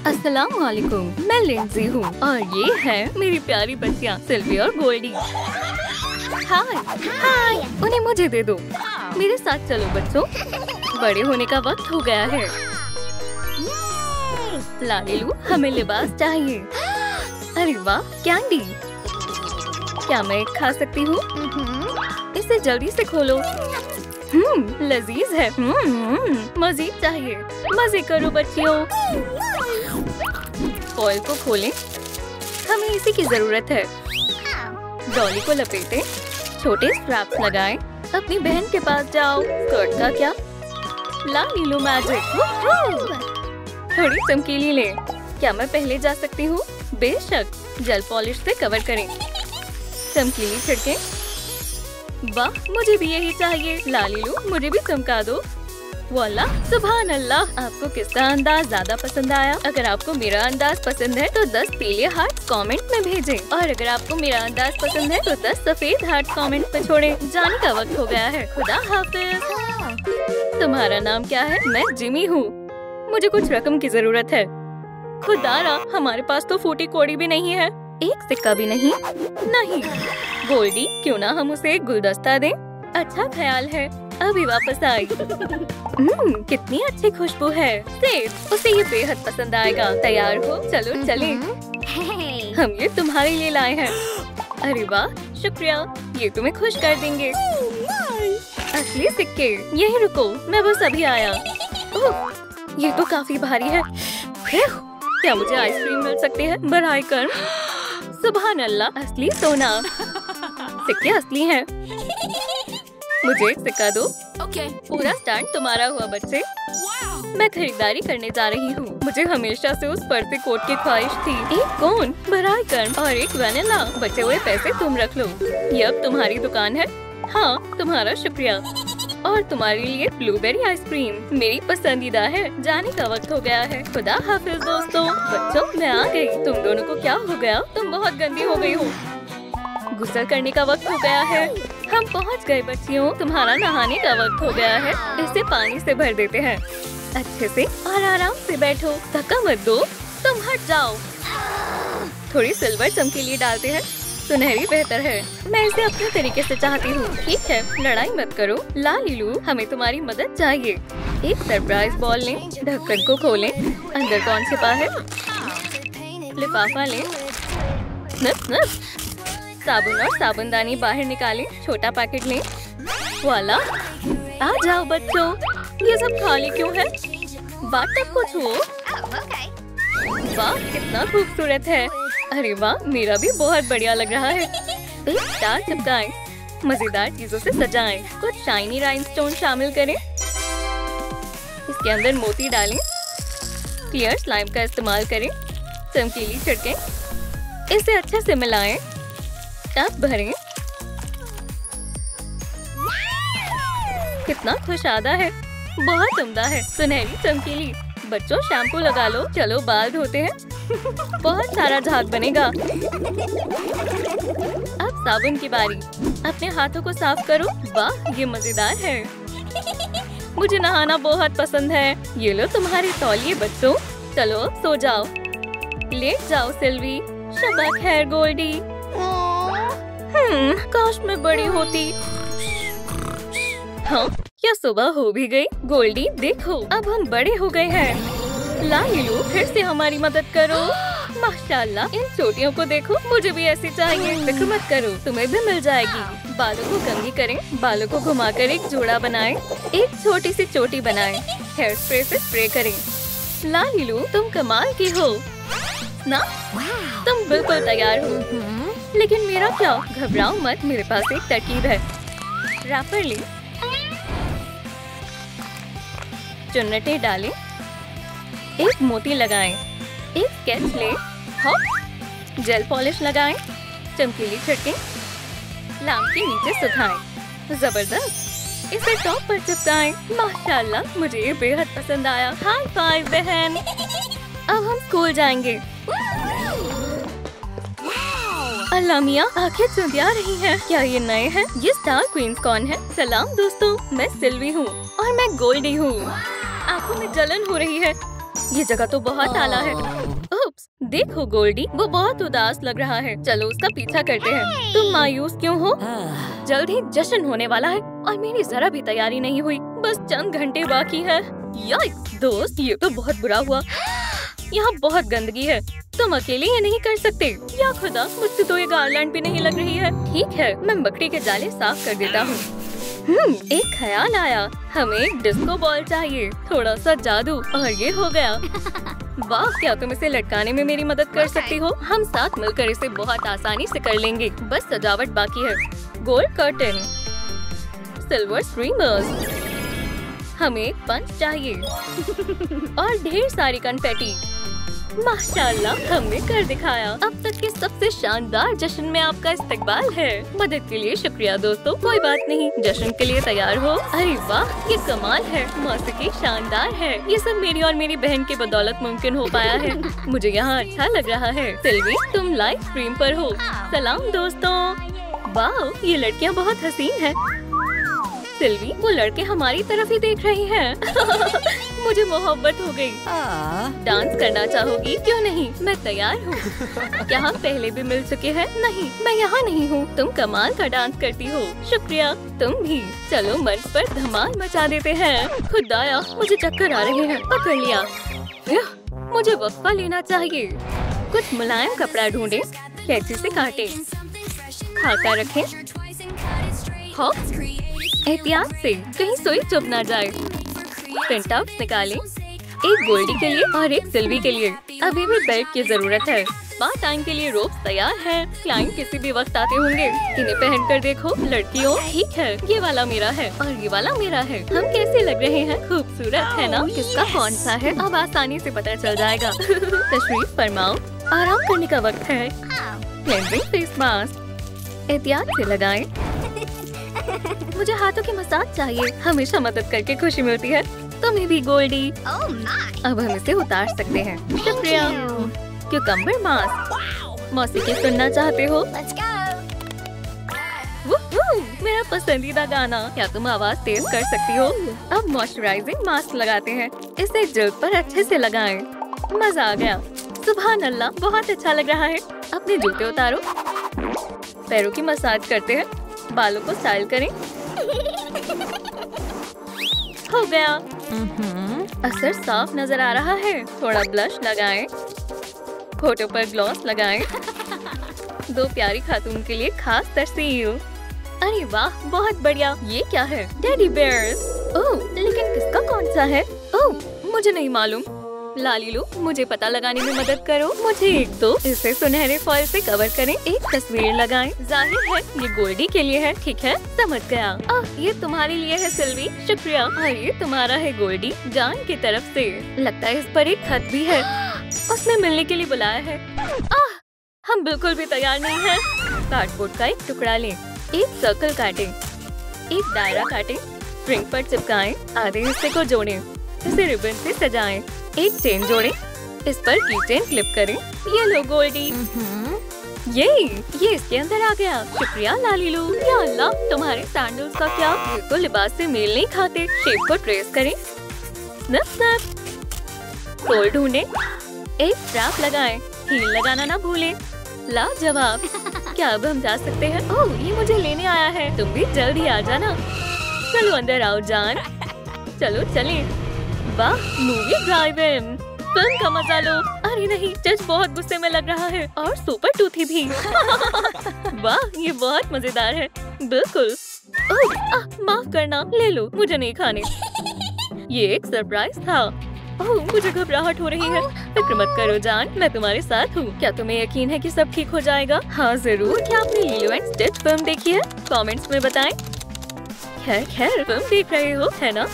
अस्सलाम वालेकुम, मैं लिंजी हूँ और ये है मेरी प्यारी बच्चियाँ सिल्वी और गोल्डी। हाय हाय, उन्हें मुझे दे दो। मेरे साथ चलो बच्चों, बड़े होने का वक्त हो गया है। लाडीलू, हमें लिबास चाहिए। अरे वाह, कैंडी! क्या मैं खा सकती हूँ? इसे जल्दी से खोलो। लजीज है। मजीद चाहिए। मजे करो बच्चियों। फॉइल को खोलें, हमें इसी की जरूरत है। डॉली को लपेटें, छोटे स्ट्रैप्स लगाएं। अपनी बहन के पास जाओ। स्कर्ट का क्या? लाडीलू मैजिक। थोड़ी चमकीली ले। क्या मैं पहले जा सकती हूँ? बेशक। जेल पॉलिश से कवर करें। चमकीली छिड़कें। वाह, मुझे भी यही चाहिए। लाडीलू, मुझे भी चमका दो। वाला, सुभान अल्लाह। आपको किसका अंदाज ज्यादा पसंद आया? अगर आपको मेरा अंदाज पसंद है तो 10 पीले हार्ट कमेंट में भेजें, और अगर आपको मेरा अंदाज पसंद है तो 10 सफेद हार्ट कमेंट में छोड़ें। जाने का वक्त हो गया है। खुदा हाफिज। तुम्हारा नाम क्या है? मैं जिमी हूँ। मुझे कुछ रकम की जरूरत है। खुदारा, हमारे पास तो फूटी कौड़ी भी नहीं है। एक सिक्का भी नहीं? नहीं। गोल्डी, क्यों ना हम उसे एक गुलदस्ता दें? अच्छा ख्याल है। अभी वापस आई। कितनी अच्छी खुशबू है। सेब, उसे ये बेहद पसंद आएगा। तैयार हो? चलो चलें। हम ये तुम्हारे लिए लाए हैं। अरे वाह, शुक्रिया। ये तुम्हें खुश कर देंगे। असली सिक्के। यहीं रुको, मैं बस अभी आया। ओह, ये तो काफी भारी है। क्या मुझे आइसक्रीम मिल सकती है? बराए कर। सुभान अल्लाह, असली सोना। सिक्के असली हैं। मुझे एक सिक्का दो। पूरा स्टैंड तुम्हारा हुआ बच्चे। मैं खरीदारी करने जा रही हूँ। मुझे हमेशा से उस पर्दे कोट की ख्वाहिश थी। एक कोन, बराए कर, और एक वैनिला। बचे हुए पैसे तुम रख लो। ये अब तुम्हारी दुकान है। हाँ, तुम्हारा शुक्रिया। और तुम्हारे लिए ब्लूबेरी आइसक्रीम मेरी पसंदीदा है। जाने का वक्त हो गया है। खुदा हाफिज दोस्तों। बच्चों, मैं आ गई। तुम दोनों को क्या हो गया? तुम बहुत गंदी हो गई हो। गुस्सा करने का वक्त हो गया है। हम पहुंच गए बच्चियों। तुम्हारा नहाने का वक्त हो गया है। इसे पानी से भर देते हैं। अच्छे से और आराम से बैठो। धक्का मत दो। तुम हट जाओ। थोड़ी सिल्वर चमकीली डालते हैं। सुनहरी बेहतर है। मैं इसे अपने तरीके से चाहती हूँ। ठीक है, लड़ाई मत करो। लाडीलू, हमें तुम्हारी मदद चाहिए। एक सरप्राइज बॉल लें। ढक्कन को खोलें। अंदर कौन छिपा है? लिफाफा लें। Sniff sniff. साबुन और साबुनदानी बाहर निकालें। छोटा पैकेट लें। वाला, आ जाओ बच्चों। ये सब खाली क्यों है? बात तक कुछ हो। वाह, कितना खूबसूरत है। अरे वाह, मेरा भी बहुत बढ़िया लग रहा है। एक स्टार चिपकाएं। मजेदार चीजों से सजाएं। कुछ शाइनी राइनस्टोन शामिल करें। इसके अंदर मोती डालें। क्लियर स्लाइम का इस्तेमाल करें। चमकीली छिड़कें। इसे अच्छे से मिलाएं। टब भरें। कितना खुशादा है। बहुत उम्दा है। सुनहरी चमकीली। बच्चों, शैम्पू लगा लो। चलो बाल धोते हैं। बहुत सारा झाग बनेगा। अब साबुन की बारी। अपने हाथों को साफ करो। वाह, ये मजेदार है। मुझे नहाना बहुत पसंद है। ये लो तुम्हारे तौलिए बच्चों। चलो अब सो जाओ। लेट जाओ सिल्वी। शब्बा खैर गोल्डी। काश मैं बड़ी होती। हाँ, क्या सुबह हो भी गई? गोल्डी देखो, अब हम बड़े हो गए हैं। लाडीलू, फिर से हमारी मदद करो। माशाल्लाह, इन चोटियों को देखो। मुझे भी ऐसी चाहिए। फिक्र मत करो, तुम्हें भी मिल जाएगी। बालों को कंघी करें। बालों को घुमाकर एक जोड़ा बनाएं। एक छोटी सी चोटी बनाएं। हेयर स्प्रे से स्प्रे करें। लाडीलू, तुम कमाल की हो ना? तुम बिल्कुल तैयार हो। लेकिन मेरा क्या? घबराओ मत, मेरे पास एक तरकीब है। रैपर ले। चुन्नटें डालें। एक मोती लगाएं। एक स्केच ले। हॉप। जेल पॉलिश लगाएं। चमकीली छिड़कें। लैंप के नीचे सुखाएं। जबरदस्त। इसे टॉप पर चिपकाएं। माशाल्लाह, मुझे ये बेहद पसंद आया। हाई फाइव बहन। अब हम स्कूल जाएंगे। अल्लाह मियाँ, आंखें चुंधिया रही हैं। क्या ये नए हैं? ये स्टार क्वींस कौन है? सलाम दोस्तों, मैं सिल्वी हूँ और मैं गोल्डी हूँ। आंखों में जलन हो रही है। ये जगह तो बहुत आला है। उप्स, देखो गोल्डी, वो बहुत उदास लग रहा है। चलो उसका पीछा करते हैं। तुम मायूस क्यों हो? जल्द ही जश्न होने वाला है और मेरी जरा भी तैयारी नहीं हुई। बस चंद घंटे बाकी है। याक, दोस्त, ये तो बहुत बुरा हुआ। यहाँ बहुत गंदगी है। तुम अकेले ये नहीं कर सकते। या खुदा, मुझसे तो ये गार्लैंड भी नहीं लग रही है। ठीक है, मैं बकरी के जाले साफ कर देता हूँ। एक ख्याल आया, हमें एक डिस्को बॉल चाहिए, थोड़ा सा जादू और ये हो गया। वाह, क्या तुम इसे लटकाने में मेरी मदद कर सकती हो? हम साथ मिलकर इसे बहुत आसानी से कर लेंगे। बस सजावट बाकी है। गोल्ड कर्टन, सिल्वर स्ट्रीमर्स, हमें एक पंच चाहिए और ढेर सारी कन्फेटी। माशाल्लाह, हमने कर दिखाया। अब तक के सबसे शानदार जश्न में आपका इस्तकबाल है। मदद के लिए शुक्रिया दोस्तों। कोई बात नहीं, जश्न के लिए तैयार हो? अरे वाह, ये कमाल है। मौसीकी शानदार है। ये सब मेरी और मेरी बहन की बदौलत मुमकिन हो पाया है। मुझे यहाँ अच्छा लग रहा है। सिल्वी, तुम लाइव स्ट्रीम पर हो। सलाम दोस्तों। वाह, ये लड़कियाँ बहुत हसीन है। सिल्वी, वो लड़के हमारी तरफ ही देख रहे हैं। मुझे मोहब्बत हो गई। डांस करना चाहोगी? क्यों नहीं, मैं तैयार हूँ। क्या हम पहले भी मिल चुके हैं? नहीं, मैं यहाँ नहीं हूँ। तुम कमाल का डांस करती हो। शुक्रिया, तुम भी। चलो मंच पर धमाल मचा देते हैं। खुदाया, मुझे चक्कर आ रहे हैं। पकड़ लिया। मुझे वक्फा लेना चाहिए। कुछ मुलायम कपड़ा ढूंढे, कैंची से काटे, खाता रखें। एहतियात से, कहीं सुई चुभ ना जाए। प्रिंट आउट निकालें, एक गोल्डी के लिए और एक सिल्वी के लिए। अभी भी बेल्ट की जरूरत है। पार्ट टाइम के लिए रोप तैयार है। क्लाइंट किसी भी वक्त आते होंगे। इन्हें पहनकर देखो लड़कियों। ठीक है, ये वाला मेरा है और ये वाला मेरा है। हम कैसे लग रहे हैं? खूबसूरत है ना? किसका कौन सा है अब आसानी से पता चल जाएगा। तशरीफ फरमाओ, आराम करने का वक्त है। क्लेंजिंग फेस मास्क एहतियात से लगाएं। मुझे हाथों की मसाज चाहिए। हमेशा मदद करके खुशी मिलती है। तुम्हें भी गोल्डी। अब हम इसे उतार सकते हैं। शुक्रिया। क्यूकम्बर मास्क, मौसीकी सुनना चाहते हो? मेरा पसंदीदा गाना। क्या तुम आवाज तेज कर सकती हो? अब मॉइस्चराइजिंग मास्क लगाते हैं। इसे जिल्द पर अच्छे से लगाएं। मजा आ गया। सुभान अल्लाह, बहुत अच्छा लग रहा है। अपने जूते उतारो। पैरों की मसाज करते हैं। बालों को स्टाइल करें। हो गया। असर साफ नजर आ रहा है। थोड़ा ब्लश लगाएं। होठों पर ग्लॉस लगाएं। दो प्यारी खातून के लिए खास तरसील। अरे वाह, बहुत बढ़िया। ये क्या है? Teddy bears. ओह, लेकिन किसका कौन सा है? ओह, मुझे नहीं मालूम। लालीलू, मुझे पता लगाने में मदद करो। मुझे एक तो इसे सुनहरे फॉइल से कवर करें। एक तस्वीर लगाएं। जाहिर है ये गोल्डी के लिए है। ठीक है, समझ गया। ये तुम्हारे लिए है सिल्वी। शुक्रिया। और ये तुम्हारा है गोल्डी, जान की तरफ से। लगता है इस पर एक खत भी है। उसने मिलने के लिए बुलाया है। हम बिल्कुल भी तैयार नहीं हैं। कार्डबोर्ड का एक टुकड़ा लें। एक सर्कल काटें। एक दायरा काटें। स्ट्रिंग पर चिपकाएं। आधे हिस्से को जोड़ें। इसे रिबन से सजाएं। एक चेन जोड़ें। इस पर की चेन क्लिप करें। ये लो गोल्डी। ये इसके अंदर आ गया। शुक्रिया लालीलू। या अल्लाह, तुम्हारे सैंडल्स का क्या? ये तो लिबास से मेल नहीं खाते। शेप को ट्रेस करें। Snap snap. होल ढूंढें। एक स्ट्रैप लगाएं। हील लगाना ना भूलें। लाजवाब। क्या अब हम जा सकते हैं? ओह, ये मुझे लेने आया है। तुम भी जल्द ही आ जाना। चलो अंदर आओ जान। चलो चलें। वाह, मूवी ड्राइव इन। फिल्म का मजा लो। अरे नहीं, जज बहुत गुस्से में लग रहा है और सुपर टूथी भी। वाह, ये बहुत मजेदार है। बिल्कुल। माफ करना, ले लो, मुझे नहीं खाने। ये एक सरप्राइज था। मुझे घबराहट हो रही है। फिक्र मत करो जान, मैं तुम्हारे साथ हूँ। क्या तुम्हें यकीन है कि सब ठीक हो जाएगा? हाँ जरूर। क्या आपने लिलो एंड स्टिच फिल्म देखी है? कमेंट्स में बताएं। खैर फिल्म देख रहे हो, है ना?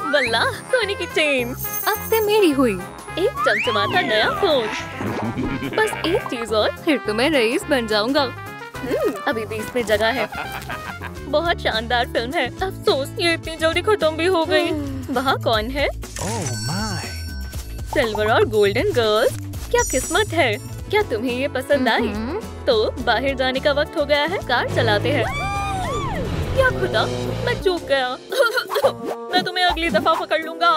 वल्लाह, सोने की चेन अब से मेरी हुई। एक चमचमाता नया फोन। बस एक चीज और, फिर तो मैं रईस बन जाऊंगा। अभी भी इसमें जगह है। बहुत शानदार फिल्म है। अफसोस ये इतनी जल्दी खत्म भी हो गई। वहाँ कौन है? सिल्वर और गोल्डन गर्ल्स। क्या किस्मत है। क्या तुम्हें ये पसंद आई? तो बाहर जाने का वक्त हो गया है। कार चलाते हैं। या खुदा, मैं चूक गया। मैं तुम्हें अगली दफा पकड़ लूंगा।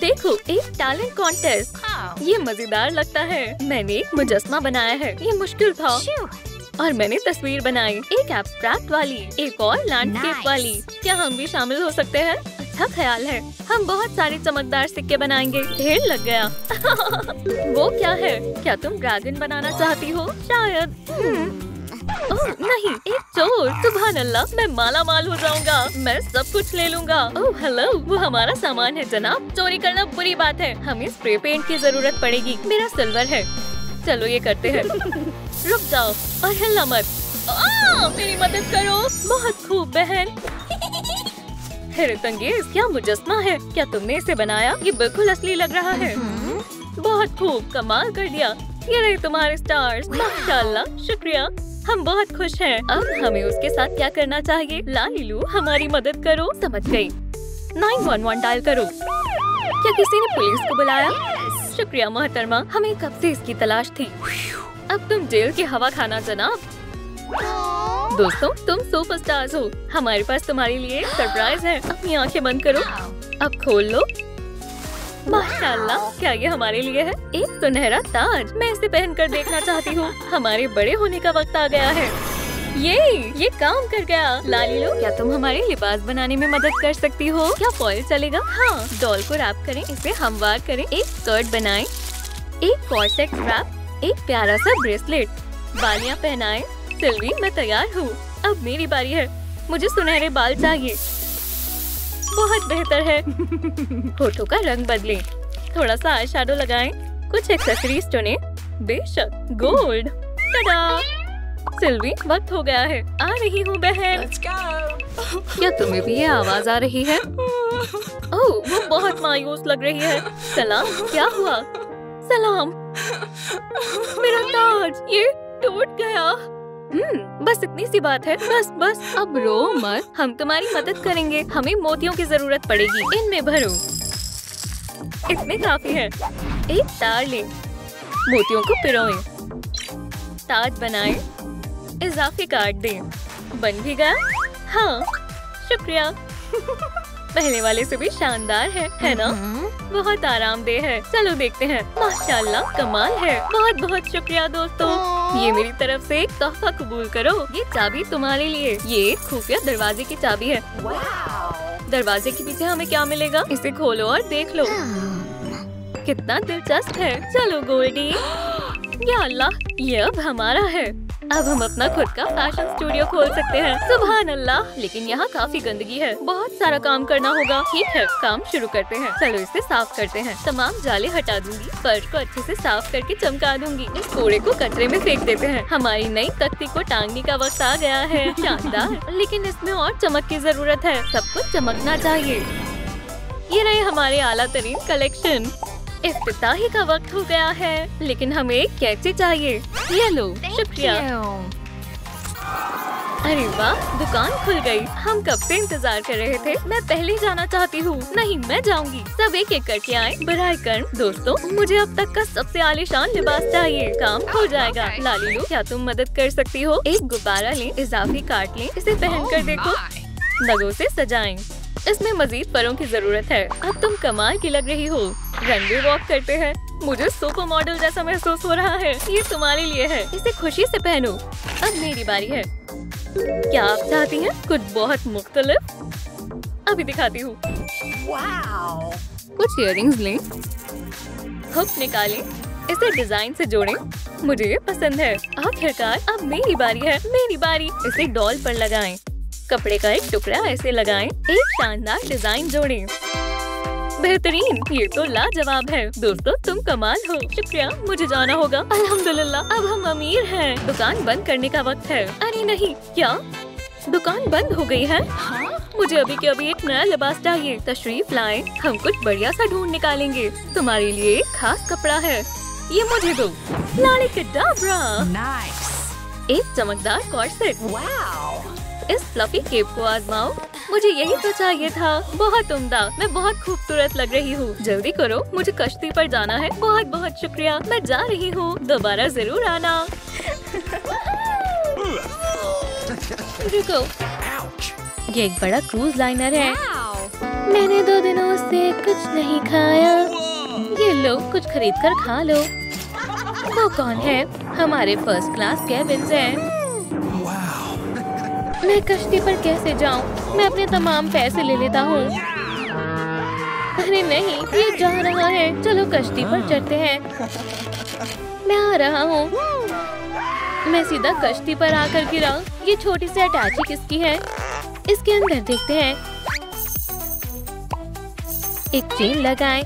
देखो, एक टैलेंट कॉन्टेस्ट। ये मजेदार लगता है। मैंने एक मुजस्समा बनाया है। ये मुश्किल था और मैंने तस्वीर बनाई, एक एब्स्ट्रैक्ट वाली, एक और लैंडस्केप वाली। क्या हम भी शामिल हो सकते हैं? अच्छा ख्याल है। हम बहुत सारे चमकदार सिक्के बनाएंगे। ढेर लग गया। वो क्या है? क्या तुम ड्रैगन बनाना चाहती हो? शायद। ओह नहीं, एक चोर। सुभान अल्लाह, मैं माला माल हो जाऊंगा। मैं सब कुछ ले लूंगा। ओह हेलो, वो हमारा सामान है जनाब। चोरी करना बुरी बात है। हमें स्प्रे पेंट की जरूरत पड़ेगी। मेरा सिल्वर है। चलो ये करते हैं। रुक जाओ और हिलना मत। मेरी मदद करो। बहुत खूब बहन। हैरत अंगेज, क्या मुजस्समा है? क्या तुमने इसे बनाया? ये बिल्कुल असली लग रहा है। बहुत खूब, कमाल कर दिया। ये रहे तुम्हारे स्टार्स। माशाल्लाह, शुक्रिया। हम बहुत खुश हैं। अब हमें उसके साथ क्या करना चाहिए? लालीलू, हमारी मदद करो। समझ गई। 911 डायल करो। क्या किसी ने पुलिस को बुलाया? शुक्रिया मोहतरमा, हमें कब से इसकी तलाश थी। अब तुम जेल की हवा खाना जनाब। दोस्तों, तुम सुपरस्टार्स हो। हमारे पास तुम्हारे लिए सरप्राइज है। अपनी आंखें बंद करो। अब खोल लो। माशाल्लाह, क्या ये हमारे लिए है? एक सुनहरा ताज। मैं इसे पहनकर देखना चाहती हूँ। हमारे बड़े होने का वक्त आ गया है। ये काम कर गया। लालीलो, क्या तुम हमारे लिबास बनाने में मदद कर सकती हो? क्या फॉइल चलेगा? हाँ, डॉल को रैप करें, इसे हमवार करें, एक स्कर्ट बनाएं, एक कॉर्सेट रैप, एक प्यारा सा ब्रेसलेट, बालियां पहनाएं। सिल्वी, मैं तैयार हूँ। अब मेरी बारी है। मुझे सुनहरे बाल चाहिए। बहुत बेहतर है। होठों का रंग बदलें, थोड़ा सा आई शैडो लगाएं, कुछ एक्सेसरीज चुनें। बेशक गोल्ड। टाडा! सिल्वी, वक्त हो गया है। आ रही हूँ बहन। क्या तुम्हें भी ये आवाज आ रही है? ओह, वो बहुत मायूस लग रही है। सलाम, क्या हुआ? सलाम। मेरा ताज, ये टूट गया। बस इतनी सी बात है। बस अब रो मत। हम तुम्हारी मदद करेंगे। हमें मोतियों की जरूरत पड़ेगी। इनमें भरो। इतने काफी है। एक तार लें, मोतियों को पिरोएं, ताज बनाएं, इजाफी काट दें। बन भी गया। हाँ, शुक्रिया। पहले वाले से भी शानदार है ना? बहुत आरामदेह है। चलो देखते हैं। माशाल्लाह, कमाल है। बहुत बहुत शुक्रिया दोस्तों। ये मेरी तरफ से एक तोहफा कबूल करो। ये चाबी तुम्हारे लिए। ये एक खुफिया दरवाजे की चाबी है। दरवाजे के पीछे हमें क्या मिलेगा? इसे खोलो और देख लो। कितना दिलचस्प है। चलो गोल्डी। या अल्लाह, ये अब हमारा है। अब हम अपना खुद का फैशन स्टूडियो खोल सकते हैं। सुभान अल्लाह, लेकिन यहाँ काफी गंदगी है। बहुत सारा काम करना होगा। ठीक है, काम शुरू करते हैं। चलो इसे साफ करते हैं। तमाम जाले हटा दूंगी। फर्श को अच्छे से साफ करके चमका दूंगी। इस कूड़े को कचरे में फेंक देते हैं। हमारी नई तख्ती को टांगने का वक्त आ गया है। शानदार, लेकिन इसमें और चमक की जरूरत है। सब कुछ चमकना चाहिए। ये रहे हमारे आला तरीन कलेक्शन। इफ्तिताही का वक्त हो गया है, लेकिन हमें एक कैंची चाहिए। ये लो, शुक्रिया। अरे वाह, दुकान खुल गई। हम कब से इंतजार कर रहे थे। मैं पहले जाना चाहती हूँ। नहीं, मैं जाऊंगी। सब एक एक करके आए। बराए कर्म दोस्तों, मुझे अब तक का सबसे आलीशान लिबास चाहिए। काम हो जाएगा। लालीलू, क्या तुम मदद कर सकती हो? एक गुब्बारा लें, इजाफी काट लें, इसे पहन कर देखो। नगों से सजाएं। इसमें मजीद परों की जरूरत है। अब तुम कमाल की लग रही हो। रनवे वॉक करते हैं। मुझे सुपर मॉडल जैसा महसूस हो रहा है। ये तुम्हारे लिए है। इसे खुशी से पहनो। अब मेरी बारी है। क्या आप चाहती हैं कुछ बहुत मुख्तलिफ? अभी दिखाती हूँ। कुछ इयररिंग्स लें, हुक निकालें, इसे डिजाइन से जोड़ें। मुझे ये पसंद है। आखिरकार अब मेरी बारी है। मेरी बारी। इसे डॉल पर लगाएं। कपड़े का एक टुकड़ा ऐसे लगाएं। एक शानदार डिजाइन जोड़ें। बेहतरीन, ये तो लाजवाब है। दोस्तों, तुम कमाल हो। शुक्रिया, मुझे जाना होगा। अल्हम्दुलिल्लाह, अब हम अमीर हैं। दुकान बंद करने का वक्त है। अरे नहीं, क्या दुकान बंद हो गई है? मुझे अभी के अभी एक नया लिबास चाहिए। तशरीफ लाएं, हम कुछ बढ़िया सा ढूंढ निकालेंगे। तुम्हारे लिए एक खास कपड़ा है। ये मुझे दो। लालिकडाब्रा। एक चमकदार कॉर्सेट। इस फ्लफी केप को आजमाओ। मुझे यही तो चाहिए था। बहुत उम्दा। मैं बहुत खूबसूरत लग रही हूँ। जल्दी करो, मुझे कश्ती पर जाना है। बहुत बहुत शुक्रिया, मैं जा रही हूँ। दोबारा जरूर आना। रुको, ये एक बड़ा क्रूज लाइनर है। मैंने 2 दिनों से कुछ नहीं खाया। ये लो, कुछ खरीद कर खा लो। वो कौन है? हमारे फर्स्ट क्लास केबिन्स हैं। मैं कश्ती पर कैसे जाऊं? मैं अपने तमाम पैसे ले लेता हूँ। अरे नहीं, ये जा रहा है। चलो कश्ती पर चढ़ते हैं। मैं आ रहा हूँ। मैं सीधा कश्ती पर आकर गिरा। ये छोटी सी अटैची किसकी है? इसके अंदर देखते हैं। एक चेन लगाएं,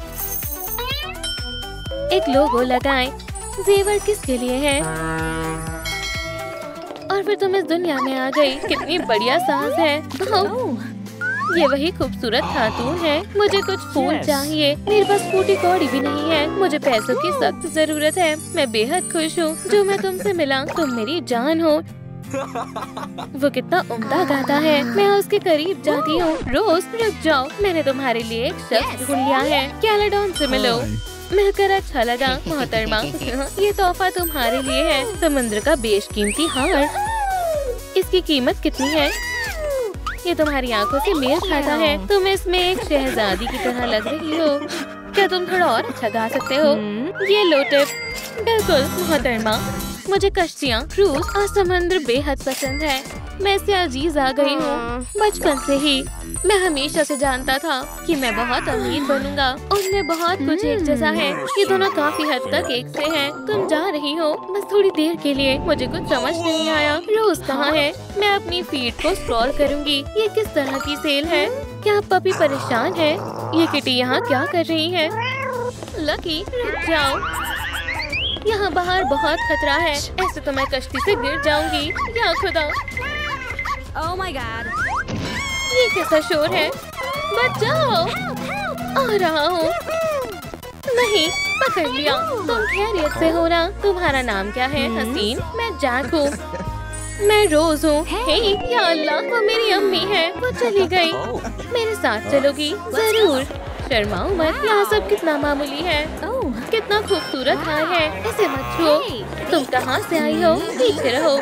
एक लोगो लगाएं। जेवर किसके लिए है? और फिर तुम इस दुनिया में आ गई। कितनी बढ़िया साहस है। ये वही खूबसूरत खातून है। मुझे कुछ फूल चाहिए। मेरे पास फूटी कौड़ी भी नहीं है। मुझे पैसों की सख्त जरूरत है। मैं बेहद खुश हूँ जो मैं तुमसे मिला। तुम मेरी जान हो। वो कितना उम्दा गाता है। मैं उसके करीब जाती हूँ। रोज रुक जाओ, मैंने तुम्हारे लिए एक शख्स ढूंढ लिया है। कैलेडॉन से मिलो। मिलकर अच्छा लगा मोहतरमा। ये तोहफा तुम्हारे लिए है। समुद्र का बेशकीमती हार। इसकी कीमत कितनी है? ये तुम्हारी आंखों से मेल खाता है। तुम इसमें एक शहजादी की तरह लग रही हो। क्या तुम थोड़ा और अच्छा गा सकते हो? ये लो टिप। बिल्कुल मोहतरमा। मुझे कश्तियाँ, क्रूज और समुद्र बेहद पसंद है। मैं इससे अजीज आ गई हूँ। बचपन से ही मैं हमेशा से जानता था कि मैं बहुत अमीर बनूंगा। उनमें बहुत कुछ एक जैसा है। ये दोनों काफी हद तक एक से हैं। तुम जा रही हो बस थोड़ी देर के लिए। मुझे कुछ समझ नहीं आया। रोज कहाँ है? मैं अपनी फीड को स्क्रॉल करूंगी। ये किस तरह की सेल है? क्या पपी परेशान है? ये किटी यहाँ क्या कर रही है? लकी रुक जाओ, यहाँ बाहर बहुत खतरा है। ऐसे तो मैं कश्ती से गिर जाऊंगी। या खुदा, Oh my God! ये कैसा शोर है? बचाओ! आ रहा हूँ। नहीं, पकड़ लिया। तुम खैरियत से हो ना? तुम्हारा नाम क्या है? हसीन। मैं जैक हूँ। मैं रोज हूँ। हे या अल्लाह, वो मेरी अम्मी है। वो चली गई। मेरे साथ चलोगी? जरूर। शर्माओ मत। यहाँ सब कितना मामूली है। कितना खूबसूरत हार है। इसे मत छुओ। तुम कहाँ से आई हो? पीछे रहो।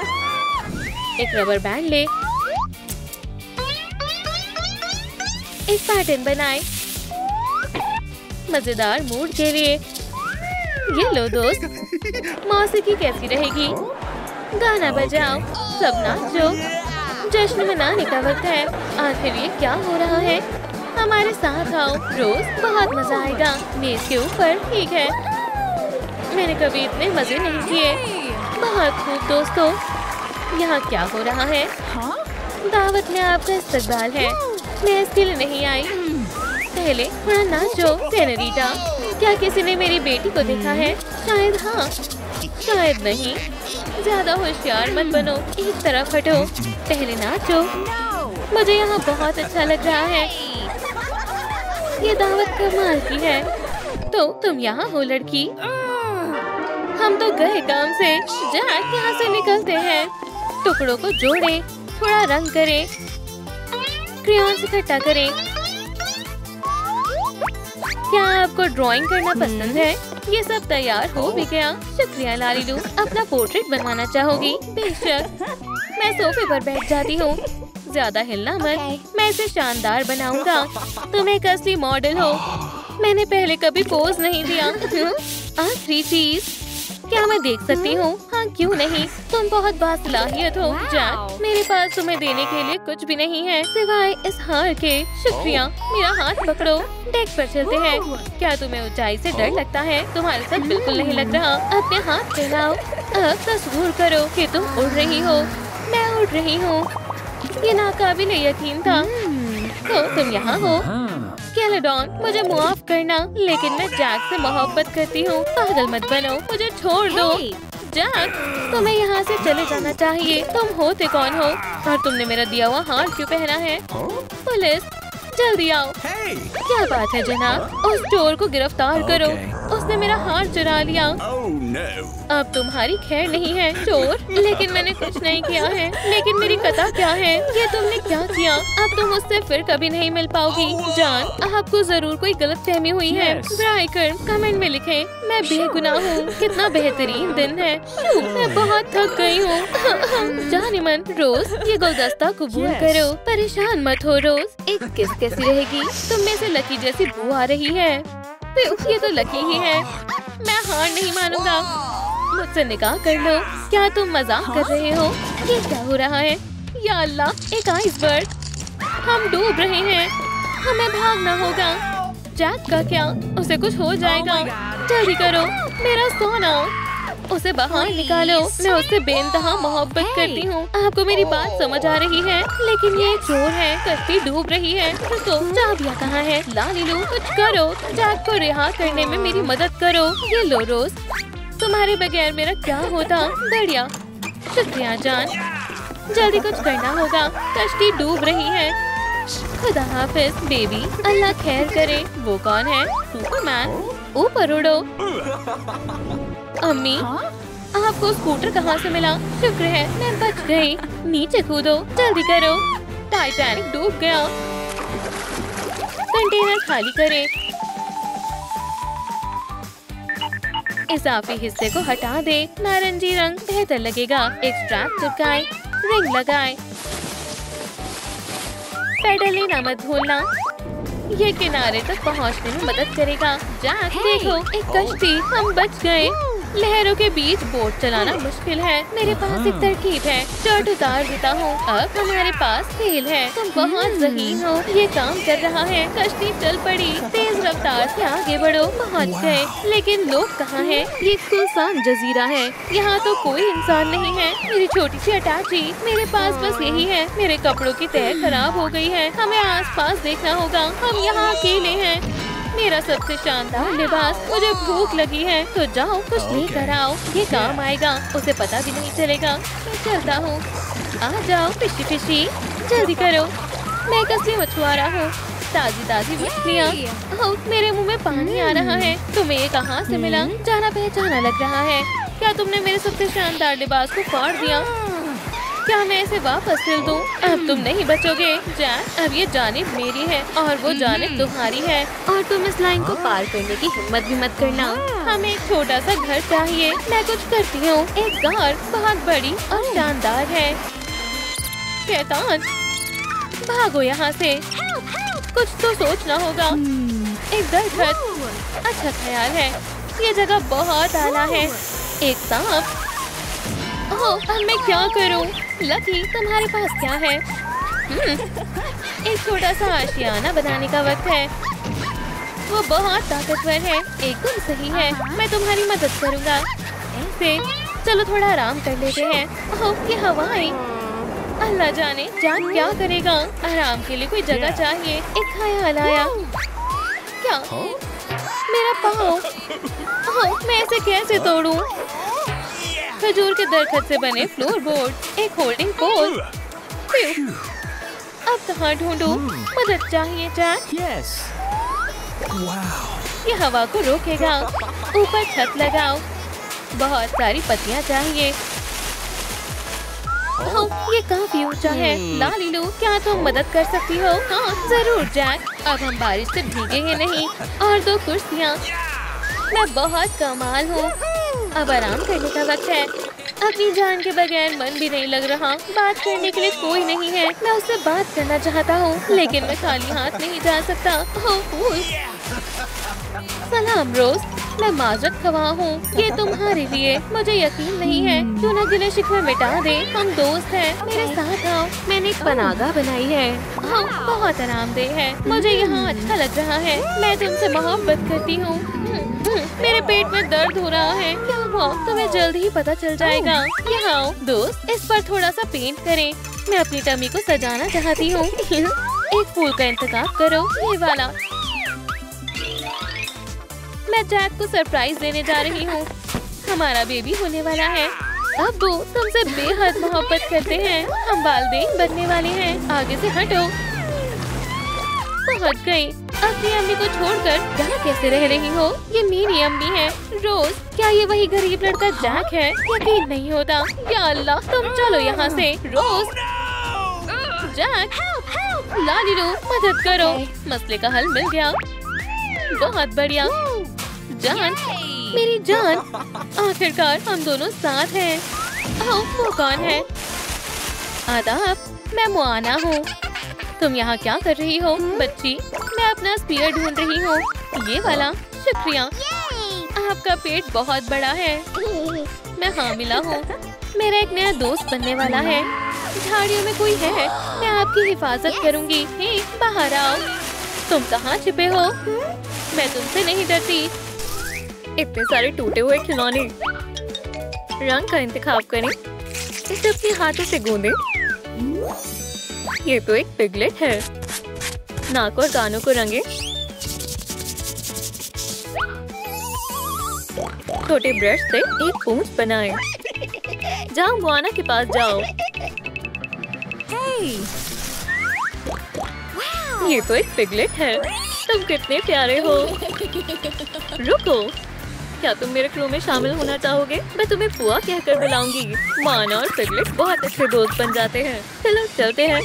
एक रबर बैंड ले। एक पैटर्न बनाए मजेदार मूड के लिए। ये लो दोस्त, मौसीकी कैसी रहेगी? गाना बजाओ, सब नाचो। जश्न मनाने का वक्त है। आखिर ये क्या हो रहा है? हमारे साथ आओ। रोज बहुत मजा आएगा। मेज के ऊपर। ठीक है। मैंने कभी इतने मजे नहीं किए। बहुत खूब दोस्तों। यहाँ क्या हो रहा है? दावत में आपका इस्तकबाल है। मैं इसके लिए नहीं आई। पहले थोड़ा नाचो सेनोरिटा। क्या किसी ने मेरी बेटी को देखा है? शायद हाँ, शायद नहीं। ज्यादा होशियार मत बनो। एक तरफ हटो। पहले नाचो। मुझे यहाँ बहुत अच्छा लग रहा है। ये दावत कमाल की है। तो तुम यहाँ हो लड़की? हम तो गए काम से। जैक, यहाँ से निकलते हैं। टुकड़ों को जोड़ें, थोड़ा रंग करें, क्रेयॉन से इकट्ठा करें। क्या आपको ड्राइंग करना पसंद है? ये सब तैयार हो भी गया। शुक्रिया लालीलू। अपना पोर्ट्रेट बनवाना चाहोगी? बेशक। मैं सोफे पर बैठ जाती हूँ। ज्यादा हिलना मत। मैं इसे शानदार बनाऊंगा। तुम एक असली मॉडल हो। मैंने पहले कभी पोज नहीं दिया। आखिरी चीज, क्या मैं देख सकती हूँ? हाँ, क्यों नहीं? तुम बहुत बासलाहियत हो जैक। मेरे पास तुम्हें देने के लिए कुछ भी नहीं है सिवाय इस हार के। शुक्रिया। मेरा हाथ पकड़ो। डेक पर चलते हैं। क्या तुम्हें ऊंचाई से डर लगता है? तुम्हारे साथ बिल्कुल नहीं लग रहा। अपने हाथ फैलाओ। अब तस्वीर करो कि तुम उड़ रही हो। मैं उड़ रही हूँ। ये नाकाबिल यकीन था। तो तुम यहाँ हो? कैलेडॉन, मुझे माफ करना, लेकिन मैं जैक से मोहब्बत करती हूँ। पागल मत बनो, मुझे छोड़ दो। जैक, तुम्हें यहाँ से चले जाना चाहिए। तुम होते कौन हो? और तुमने मेरा दिया हुआ हार क्यों पहना है? पुलिस, जल्दी आओ। क्या बात है जनाब? उस चोर को गिरफ्तार करो। उसने मेरा हार चुरा लिया। अब तुम्हारी खैर नहीं है चोर। लेकिन मैंने कुछ नहीं किया है। लेकिन मेरी कथा क्या है? ये तुमने क्या किया? अब तुम मुझसे फिर कभी नहीं मिल पाओगी। जान, आपको जरूर कोई गलतफहमी हुई है। ब्राइकर कमेंट में लिखें, मैं बेगुनाह हूँ। कितना बेहतरीन दिन है। मैं बहुत थक गई हूँ। जानिमन, रोज ये गुलदस्ता कबूल करो। परेशान मत हो रोज। एक किस कैसी रहेगी? तुम में से लकी जैसी बू आ रही है। तो ये तो लकी ही है। मैं हार नहीं मानूंगा। मुझसे निकाह कर लो। क्या तुम मजाक कर रहे हो? ये क्या हो रहा है? या अल्लाह, एक आइसबर्ग। हम डूब रहे हैं। हमें भागना होगा। जैक का क्या? उसे कुछ हो जाएगा। जल्दी करो, मेरा सोना। उसे बाहर निकालो। मैं उससे बेइंतहा मोहब्बत करती हूँ। आपको मेरी बात समझ आ रही है? लेकिन ये चोर है। कश्ती डूब रही है। तो चाबियाँ कहाँ है? लालीलू, कुछ करो। जैक को रिहा करने में मेरी मदद करो। ये लो रोज, तुम्हारे बगैर मेरा क्या होता? बढ़िया, शुक्रिया जान। जल्दी कुछ करना होगा। कश्ती डूब रही है। खुदा हाफिज बेबी। अल्लाह खैर करे। वो कौन है? सुपरमैन। ऊपर उड़ो। अम्मी, आपको स्कूटर कहाँ से मिला? शुक्र है मैं बच गई। नीचे कूदो, जल्दी करो। टाइटैनिक डूब गया। कंटेनर खाली करें। इजाफी हिस्से को हटा दे। नारंगी रंग बेहतर लगेगा। एक स्ट्रैप चिपकाए, रिंग लगाए। पेडल लेना मत भूलना। ये किनारे तक पहुंचने में मदद करेगा। जैक देखो, एक कश्ती। हम बच गए। लहरों के बीच बोट चलाना मुश्किल है। मेरे पास एक तरकीब है। शर्ट उतार देता हूँ। अब हमारे पास तेल है। तुम बहुत ज़हीन हो। ये काम कर रहा है। कश्ती चल पड़ी। तेज रफ्तार से आगे बढ़ो। पहुँच गए। लेकिन लोग कहाँ हैं? ये सुनसान जजीरा है। यहाँ तो कोई इंसान नहीं है। मेरी छोटी सी अटैची। मेरे पास बस यही है। मेरे कपड़ों की तह खराब हो गई है। हमें आसपास देखना होगा। हम यहाँ अकेले हैं। मेरा सबसे शानदार लिबास। मुझे भूख लगी है, तो जाओ कुछ लेकर आओ। ये काम आएगा। उसे पता भी नहीं चलेगा। मैं चलता हूँ। आ जाओ फिशी फिशी, जल्दी करो। मैं एक असली मछुआरा हूँ। ताजी ताजी मछलियाँ। ओह, मेरे मुंह में पानी आ रहा है। तुम्हें ये कहाँ से मिला? जाना पहचाना लग रहा है। क्या तुमने मेरे सबसे शानदार लिबास को फाड़ दिया? क्या मैं इसे वापस सिल दूं? अब तुम नहीं बचोगे जैक। अब ये जानिब मेरी है और वो जानिब तुम्हारी है। और तुम इस लाइन को पार करने की हिम्मत भी मत करना। हमें एक छोटा सा घर चाहिए। मैं कुछ करती हूँ। एक कार बहुत बड़ी और शानदार है। शैतान, भागो यहाँ से। कुछ तो सोचना होगा। एक दरख्त। अच्छा ख्याल है। ये जगह बहुत आला है। एक सांप। ओह, अब मैं क्या करूं? लकी, तुम्हारे पास क्या है? एक छोटा सा आशियाना बनाने का वक्त है। वो बहुत ताकतवर है। एकदम सही है। मैं तुम्हारी मदद करूंगा। ऐसे चलो थोड़ा आराम कर लेते हैं। ओह, ये हवाएं। अल्लाह जाने जैक क्या करेगा। आराम के लिए कोई जगह चाहिए। एक ख्याल आया। क्या? मेरा पाँव। ओह, मैं इसे कैसे तोड़ूं? खजूर के दरख्त से बने फ्लोर बोर्ड। एक होल्डिंग पोल। अब कहाँ ढूंढूं? मदद चाहिए जैक। ये हवा को रोकेगा। ऊपर छत लगाओ। बहुत सारी पत्तियाँ चाहिए। ये काफी ऊंचा है। लालीलू, क्या तुम मदद कर सकती हो? हाँ जरूर जैक। अब हम बारिश से भीगेंगे नहीं। और 2 कुर्सियाँ। मैं बहुत कमाल हूँ। अब आराम करने का वक्त है। अपनी जान के बगैर मन भी नहीं लग रहा। बात करने के लिए कोई नहीं है। मैं उससे बात करना चाहता हूँ, लेकिन मैं खाली हाथ नहीं जा सकता। सलाम रोज, मैं माजरत खवा हूँ। ये तुम्हारे लिए। मुझे यकीन नहीं है। क्यों ना गिले शिकवे मिटा दे। हम दोस्त हैं। मेरे साथ आओ। मैंने एक पनागा बनाई है। हाँ, बहुत आरामदेह है। मुझे यहाँ अच्छा लग रहा है। मैं तुमसे मोहब्बत करती हूँ। मेरे पेट में दर्द हो रहा है। क्या हुआ? तुम्हें जल्द ही पता चल जाएगा। यहाँ आओ दोस्त, इस पर थोड़ा सा पेंट करें। मैं अपनी टमी को सजाना चाहती हूँ। एक फूल का इंतखाब करो। ये वाला। मैं जैक को सरप्राइज देने जा रही हूँ। हमारा बेबी होने वाला है। अब वो तुमसे बेहद मोहब्बत करते हैं। हम वालिदैन बनने वाले हैं। आगे से हटो। पहुँच गई। अपनी अम्मी को छोड़कर यहाँ कैसे रह रही हो? ये मेरी अम्मी है। रोज, क्या ये वही गरीब लड़का जैक है? यकीन नहीं होता। या अल्लाह, तुम चलो यहाँ से। रोज, जैक, लालीलू, मदद करो। मसले का हल मिल गया। बहुत बढ़िया। जान, मेरी जान, आखिरकार हम दोनों साथ हैं। ओह, वो कौन है? आदाब, मैं मुआना हूँ। तुम यहाँ क्या कर रही हो बच्ची? मैं अपना स्पीयर ढूंढ रही हूँ। ये वाला? शुक्रिया। आपका पेट बहुत बड़ा है। मैं हामिला हूँ। मेरा एक नया दोस्त बनने वाला है। झाड़ियों में कोई है। मैं आपकी हिफाजत करूँगी। हे, बाहर आओ। तुम कहाँ छिपे हो? मैं तुमसे नहीं डरती। इतने सारे टूटे हुए खिलौने। रंग का इंतखाब करें। इसे अपने हाथों से गूंदें। ये तो एक पिगलेट है। नाक और कानों को रंगे। छोटे ब्रश से एक पूंछ बनाएं। जाओ मोआना के पास जाओ। Hey! ये तो एक पिगलेट है। तुम कितने प्यारे हो। रुको, क्या तुम मेरे क्रू में शामिल होना चाहोगे? मैं तुम्हें पुआ कहकर बुलाऊंगी। मोआना और पिगलेट बहुत अच्छे दोस्त बन जाते हैं। चलो चलते हैं।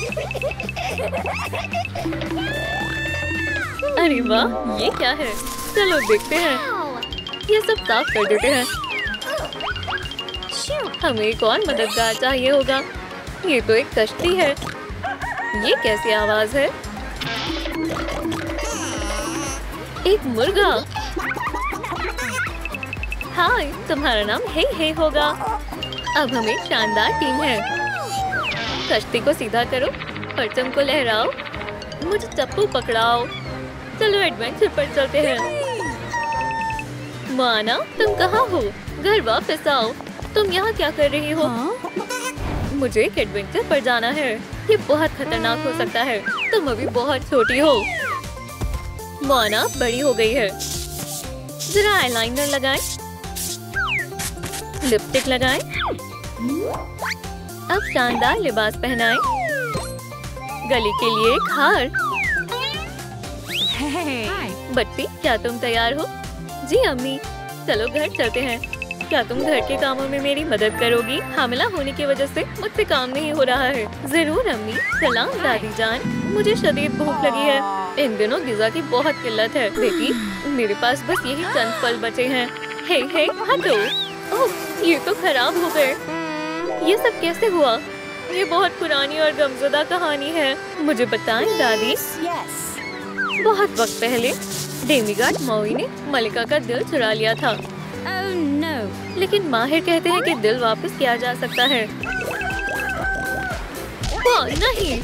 अरे वाह, ये क्या है? चलो देखते हैं। ये सब साफ कर देते हैं। हमें एक और मददगार चाहिए होगा। ये तो एक कश्ती है। ये कैसी आवाज है? एक मुर्गा। हाय, तुम्हारा नाम हे हे होगा। अब हमें शानदार टीम है। कश्ती को सीधा करो, परचम को लहराओ, मुझे चप्पू पकड़ाओ। चलो एडवेंचर पर चलते हैं। मोआना, तुम कहाँ हो? घर वापस आओ। तुम यहाँ क्या कर रही हो? मुझे एक एडवेंचर पर जाना है। ये बहुत खतरनाक हो सकता है। तुम अभी बहुत छोटी हो। मोआना बड़ी हो गई है। जरा आईलाइनर लगाएं, लिपस्टिक लगाएं। अब शानदार लिबास पहनाएं। गले के लिए एक हार। बच्ची, क्या तुम तैयार हो? जी अम्मी। चलो घर चलते हैं। क्या तुम घर के कामों में मेरी मदद करोगी? हामिला होने की वजह से मुझसे काम नहीं हो रहा है। जरूर अम्मी। सलाम दादी जान। मुझे शदीद भूख लगी है। इन दिनों ग़िज़ा की बहुत किल्लत है। बेटी, मेरे पास बस यही चंद फल बचे हैं। हे हे, हटो। ओह, ये तो खराब हो गए। ये सब कैसे हुआ? ये बहुत पुरानी और गमज़दा कहानी है। मुझे बताएं दादी। बहुत वक्त पहले डेमीगॉड मौई ने मलिका का दिल चुरा लिया था। Oh no! लेकिन माहिर कहते हैं कि दिल वापस किया जा सकता है। ओह नहीं,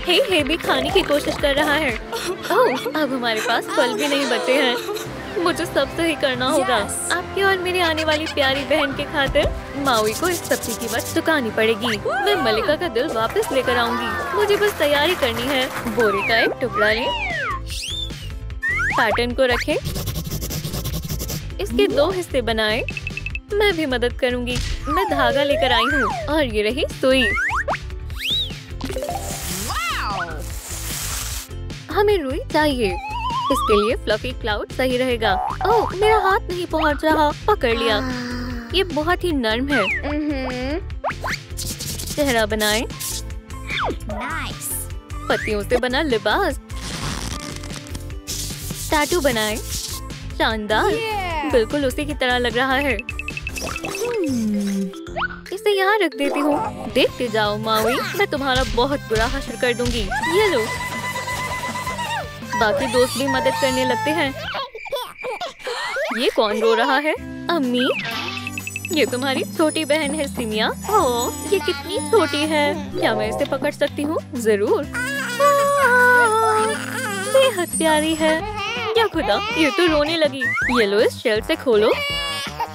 हे भी खाने की कोशिश कर रहा है। ओह, अब हमारे पास फल भी नहीं बचे हैं। मुझे सब सही करना होगा। आपकी और मेरी आने वाली प्यारी बहन के खातिर माउई को इस सब्जी की कीमत चुकानी पड़ेगी। मैं मलिका का दिल वापस लेकर आऊंगी। मुझे बस तैयारी करनी है। बोरे का एक टुकड़ा लें, पैटर्न को रखें, इसके 2 हिस्से बनाएं। मैं भी मदद करूंगी। मैं धागा लेकर आई हूँ और ये रही सुई। हमें रुई चाहिए। इसके लिए फ्लफी क्लाउड सही रहेगा। ओह, मेरा हाथ नहीं पहुँच रहा। पकड़ लिया। ये बहुत ही नर्म है। चेहरा बनाएं। पत्तियों से बना लिबास। टैटू बनाएं। शानदार। बिल्कुल उसी की तरह लग रहा है। इसे यहाँ रख देती हूँ। देखते जाओ माउई, मैं तुम्हारा बहुत बुरा हश्र कर दूंगी। ये लो। बाकी दोस्त भी मदद करने लगते हैं। ये कौन रो रहा है? अम्मी। ये तुम्हारी छोटी बहन है सिमिया। ओह, ये कितनी छोटी है। क्या मैं इसे पकड़ सकती हूँ? जरूर। बेहद प्यारी है। या खुदा, ये तो रोने लगी। ये लो, इस शेल से खोलो।